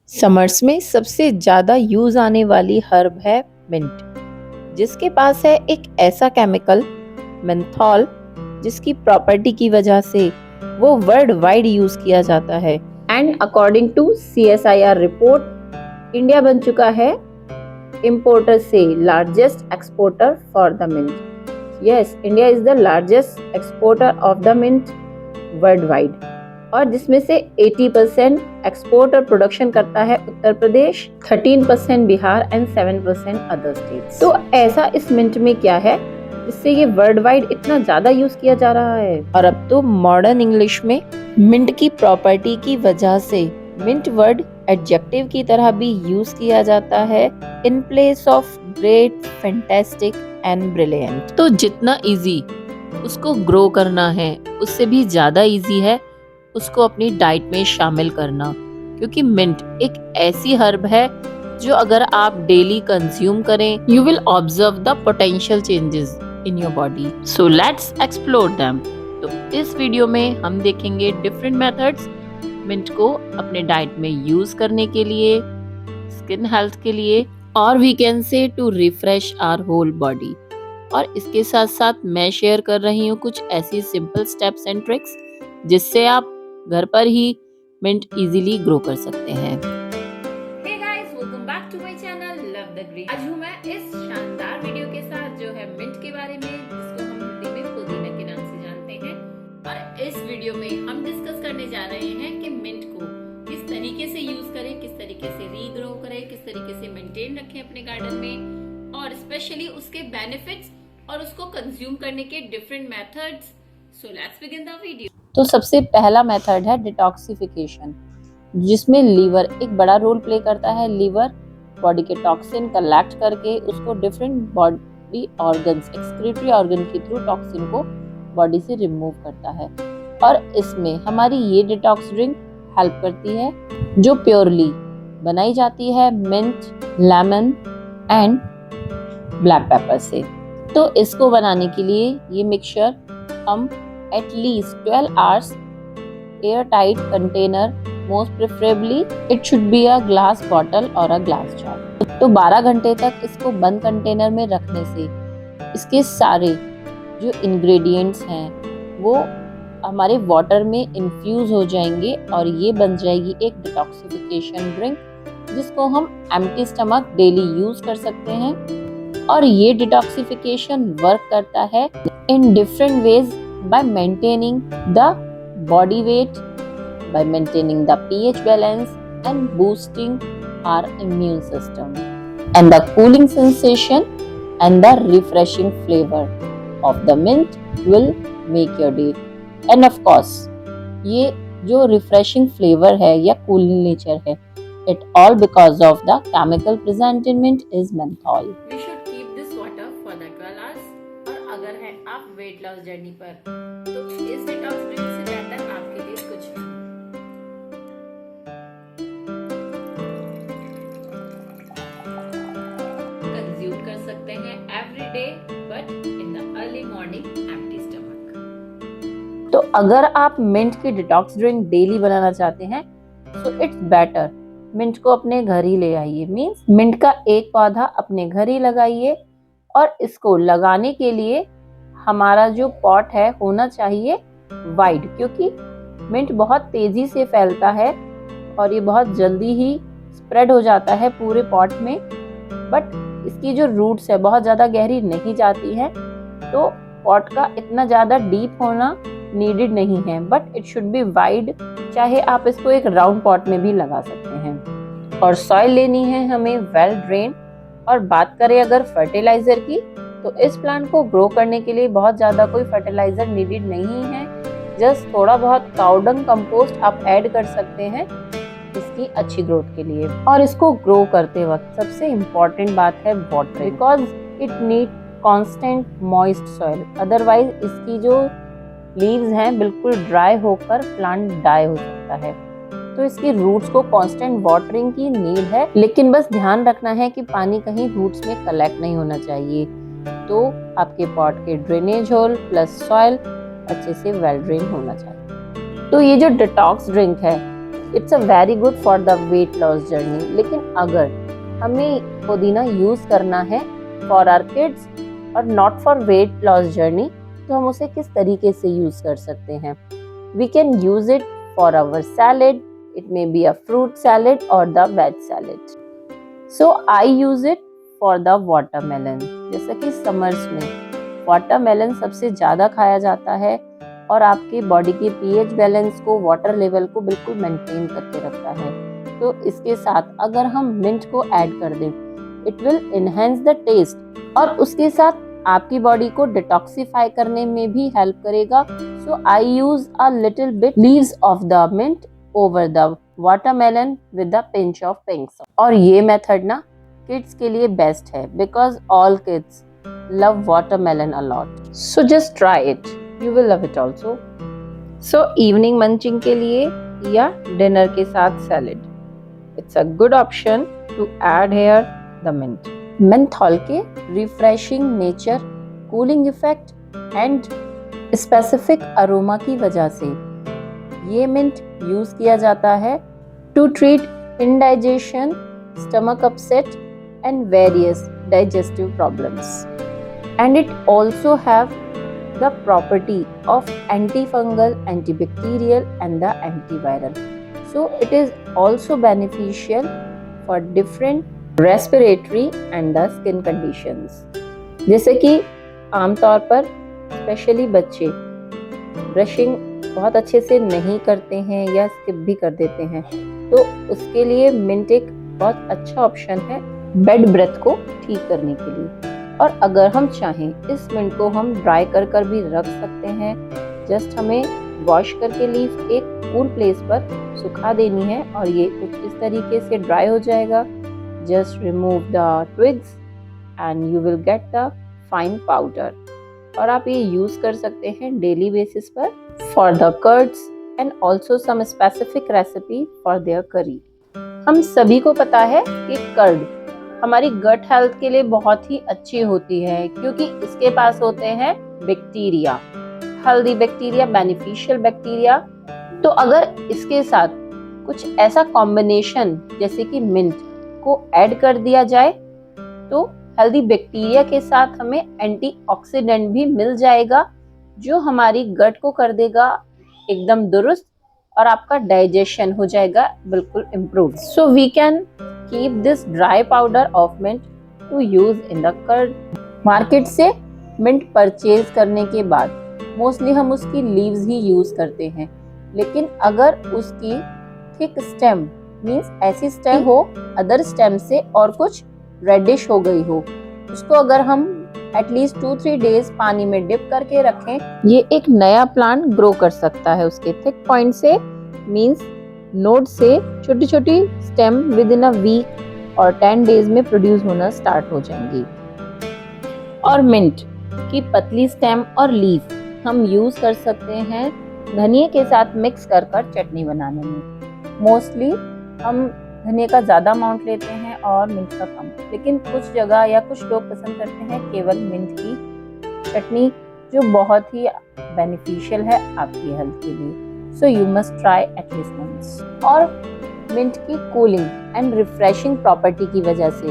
Summers में सबसे ज़्यादा यूज़ आने वाली हर्ब है मिंट, जिसके पास है एक ऐसा केमिकल मेंथॉल जिसकी प्रॉपर्टी की वजह से वो वर्ल्ड वाइड यूज़ किया जाता है। And according to CSIR report, India बन चुका है इम्पोर्टर से largest exporter for the mint. Yes, India is the largest exporter of the mint world wide, और जिसमें से 80% एक्सपोर्ट और प्रोडक्शन करता है Uttar Pradesh, 13% Bihar and 7% other states. तो ऐसा इस मिंट में क्या है जिससे ये वर्ल्ड वाइड इतना ज्यादा यूज किया जा रहा है? और अब तो मॉडर्न इंग्लिश में मिंट की प्रॉपर्टी की वजह से मिंट वर्ड एडजेक्टिव की तरह भी यूज किया जाता है in place of great, fantastic and brilliant. तो जितना इजी उसको ग्रो करना है, उससे भी ज्यादा इजी है उसको अपनी डाइट में शामिल करना, क्योंकि मिंट एक ऐसी हर्ब है जो अगर आप डेली कंज्यूम करें, you will observe the potential changes in your body. So let's explore them. तो इस वीडियो में हम देखेंगे डिफरेंट मेथड्स मिंट को अपने डाइट में यूज करने के लिए, स्किन हेल्थ के लिए, और we can say to refresh our whole body. और इसके साथ साथ मैं शेयर कर रही हूँ कुछ ऐसी सिंपल स्टेप्स एंड ट्रिक्स जिससे आप घर पर ही मिंट इजीली ग्रो कर सकते हैं। Hey guys, welcome back to my channel Love the Green। आज हूँ मैं इस शानदार वीडियो के साथ जो है मिंट के बारे में, जिसको हम हिंदी में पुदीना के नाम से जानते हैं। और इस वीडियो में हम डिस्कस करने जा रहे हैं कि मिंट को किस तरीके से यूज करें, किस तरीके से रीग्रो करें, किस तरीके से मेंटेन रखें अपने गार्डन में, और स्पेशली उसके बेनिफिट्स और उसको कंज्यूम करने के different methods. So let's begin the video. तो सबसे पहला मेथड है डिटॉक्सिफिकेशन, जिसमें लीवर एक बड़ा रोल प्ले करता है। लीवर बॉडी के टॉक्सिन कलेक्ट करके उसको different body organs, excretory organ के थ्रू टॉक्सिन को बॉडी से रिमूव करता है। और इसमें हमारी ये डिटॉक्स ड्रिंक हेल्प करती है, जो प्योरली बनाई जाती है mint, lemon and black pepper से। तो इसको बनाने के लिए ये मिक्सचर हम at least 12 hours airtight container, most preferably it should be a glass bottle or a glass jar। तो 12 घंटे तक इसको बंद कंटेनर में रखने से इसके सारे जो इंग्रेडिएंट्स हैं वो हमारे वाटर में इन्फ्यूज हो जाएंगे और ये बन जाएगी एक डिटॉक्सिफिकेशन ड्रिंक, जिसको हम एम्प्टी स्टमक डेली यूज कर सकते हैं। और ये डिटॉक्सिफिकेशन वर्क करता है in different ways, by maintaining the body weight, by maintaining the pH balance and boosting our immune system, and the cooling sensation and the refreshing flavor of the mint will make your day। and of course ये जो refreshing flavor है या cooling nature है, it all because of the chemical present in mint is menthol। We should keep this water for the 12 hours। और अगर है आप weight loss journey पर, तो इस डिटॉक्स ड्रिंक से बेहतर आपके लिए कुछ नहीं। कंज्यूम कर सकते हैं every day, but in the early morning empty stomach. तो अगर आप मिंट की डिटॉक्स ड्रिंक डेली बनाना चाहते हैं, तो इट्स बेटर मिंट को अपने घर ही ले आइए। मीन्स मिंट का एक पौधा अपने घर ही लगाइए, और इसको लगाने के लिए हमारा जो पॉट है होना चाहिए वाइड, क्योंकि मिंट बहुत तेजी से फैलता है और ये बहुत जल्दी ही स्प्रेड हो जाता है पूरे पॉट में। बट इसकी जो रूट्स है बहुत ज़्यादा गहरी नहीं जाती हैं, तो पॉट का इतना ज़्यादा डीप होना नीडेड नहीं है, but it should be wide. चाहे आप इसको एक राउंड पॉट में भी लगा सकते हैं। और सॉइल लेनी है हमें वेल ड्रेन। और बात करें अगर फर्टिलाइजर की, तो इस प्लांट को ग्रो करने के लिए बहुत ज़्यादा कोई फर्टिलाइजर नीडेड नहीं है। जस्ट थोड़ा बहुत काउडंग कंपोस्ट आप ऐड कर सकते हैं इसकी अच्छी ग्रोथ के लिए। और इसको ग्रो करते वक्त सबसे इम्पॉर्टेंट बात है water, because it need constant moist soil, otherwise इसकी जो लीव्स हैं बिल्कुल ड्राई होकर प्लांट डाई हो सकता है। तो इसकी रूट्स को कांस्टेंट वाटरिंग की नीड है, लेकिन बस ध्यान रखना है कि पानी कहीं रूट्स में कलेक्ट नहीं होना चाहिए। तो आपके पॉट के ड्रेनेज होल प्लस सॉइल अच्छे से वेल ड्रेन होना चाहिए। तो ये जो डिटॉक्स ड्रिंक है it's a very good for the weight loss journey. लेकिन अगर हमें पुदीना यूज करना है फॉर आवर किड्स और not for weight loss journey, तो हम उसे किस तरीके से यूज कर सकते हैं? We can use it for our salad, it may be a fruit salad और the veg salad. So I use it for the watermelon. जैसे कि समर्स में वाटरमेलन सबसे ज़्यादा खाया जाता है और आपके बॉडी के पीएच बैलेंस को, वाटर लेवल को बिल्कुल मेंटेन करके रखता है। तो इसके साथ अगर हम मिंट को ऐड कर दें, it will enhance the taste और उसके साथ आपकी बॉडी को डिटॉक्सिफाई करने में भी हेल्प करेगा। So I use a little bit leaves of the mint over the watermelon with the pinch of pink salt. और ये मेथड ना किड्स के लिए बेस्ट है because all kids love watermelon a lot. So just try it, you will love it also. So evening munching के लिए या dinner के साथ salad, it's a good option to add here the mint. Menthol के refreshing nature, cooling effect and specific aroma की वजह से ये मिंट यूज किया जाता है to treat indigestion, stomach upset and various digestive problems. And it also have the property of antifungal, antibacterial and the antiviral. So it is also beneficial for different respiratory and the skin conditions. जैसे कि आमतौर पर specially बच्चे brushing बहुत अच्छे से नहीं करते हैं या स्किप भी कर देते हैं, तो उसके लिए मिंट एक बहुत अच्छा ऑप्शन है बेड ब्रेथ को ठीक करने के लिए। और अगर हम चाहें इस मिंट को हम ड्राई कर भी रख सकते हैं। जस्ट हमें वॉश करके लीफ एक कूल प्लेस पर सुखा देनी है और ये कुछ इस तरीके से ड्राई हो जाएगा। Just remove the twigs and you will get the fine powder. और आप ये यूज कर सकते हैं डेली बेसिस पर for the curds and also some specific recipe for their curry. हम सभी को पता है कि कर्ड हमारी गट हेल्थ के लिए बहुत ही अच्छी होती है क्योंकि इसके पास होते हैं bacteria, healthy bacteria, beneficial bacteria. तो अगर इसके साथ कुछ ऐसा कॉम्बिनेशन जैसे कि मिंट को ऐड कर दिया जाए तो हेल्दी बैक्टीरिया के साथ हमें एंटीऑक्सीडेंट भी मिल जाएगा जो हमारी गट को कर देगा एकदम दुरुस्त और आपका डाइजेशन हो जाएगा बिल्कुल improve. So we can keep this dry powder of mint to use in the curd. Market से मिंट परचेज करने के बाद मोस्टली हम उसकी लीव्स ही यूज करते हैं, लेकिन अगर उसकी थिक स्टेम मीन्स ऐसी स्टेम हो अदर स्टेम से और कुछ रेडिश हो गई हो, उसको अगर हम एटलीस्ट 2-3 डेज पानी में डिप करके रखें, ये एक नया प्लांट ग्रो कर सकता है उसके थिक पॉइंट से। मीन्स नोड से छोटी छोटी stem within a week और 10 डेज में प्रोड्यूस होना स्टार्ट हो जाएंगी। और मिंट की पतली स्टेम और लीफ हम यूज कर सकते हैं धनिया के साथ मिक्स कर चटनी बनाने में। मोस्टली हम धनिया का ज़्यादा अमाउंट लेते हैं और मिंट का कम, लेकिन कुछ जगह या कुछ लोग पसंद करते हैं केवल मिंट की चटनी जो बहुत ही बेनिफिशियल है आपकी हेल्थ के लिए। So you must try at least once. और मिंट की कूलिंग एंड रिफ्रेशिंग प्रॉपर्टी की वजह से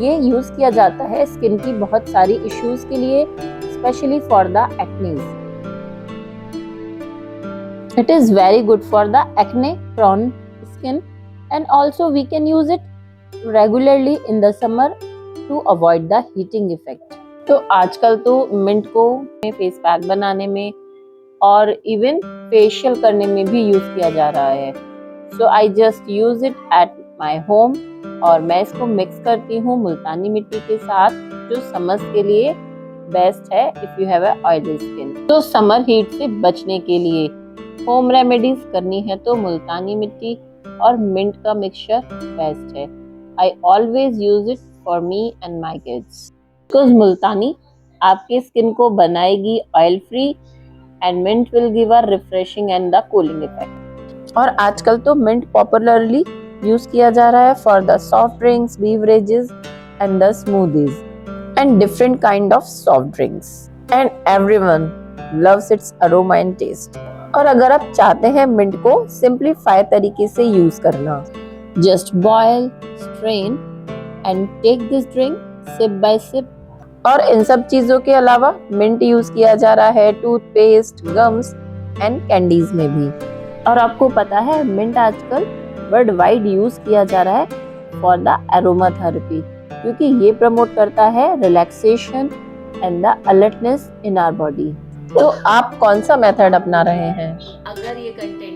ये यूज़ किया जाता है स्किन की बहुत सारी इश्यूज के लिए, specially for the acnes. It is very good for the acne prone skin and also we can use it regularly in the summer to avoid the heating effect. तो आजकल तो मिंट को face pack बनाने में और even facial करने में भी यूज किया जा रहा है। So I just use it at my home और मैं इसको मिक्स करती हूँ मुल्तानी मिट्टी के साथ जो समर्स के लिए बेस्ट है if you have a oily skin. तो समर हीट से बचने के लिए होम रेमेडीज करनी है तो मुल्तानी मिट्टी और मिंट का मिक्सचर बेस्ट है। I always use it for me and my kids because Multani आपके स्किन को बनाएगी oil free and mint will give a refreshing and the cooling effect. और आजकल तो मिंट पॉपुलरली यूज किया जा रहा है for the soft drinks, beverages and the smoothies and different kind of soft drinks and everyone loves its aroma and taste. और अगर आप चाहते हैं मिंट को सिंप्लीफाई तरीके से यूज करना, just boil, strain and take this drink sip by sip. और इन सब चीजों के अलावा मिंट यूज किया जा रहा है टूथपेस्ट, गम्स एंड कैंडीज में भी। और आपको पता है मिंट आजकल वर्ल्ड वाइड यूज किया जा रहा है फॉर द एरोमा थेरेपी, क्योंकि ये प्रमोट करता है relaxation and the alertness in our body. तो आप कौन सा मेथड अपना रहे हैं? अगर ये कंटेंट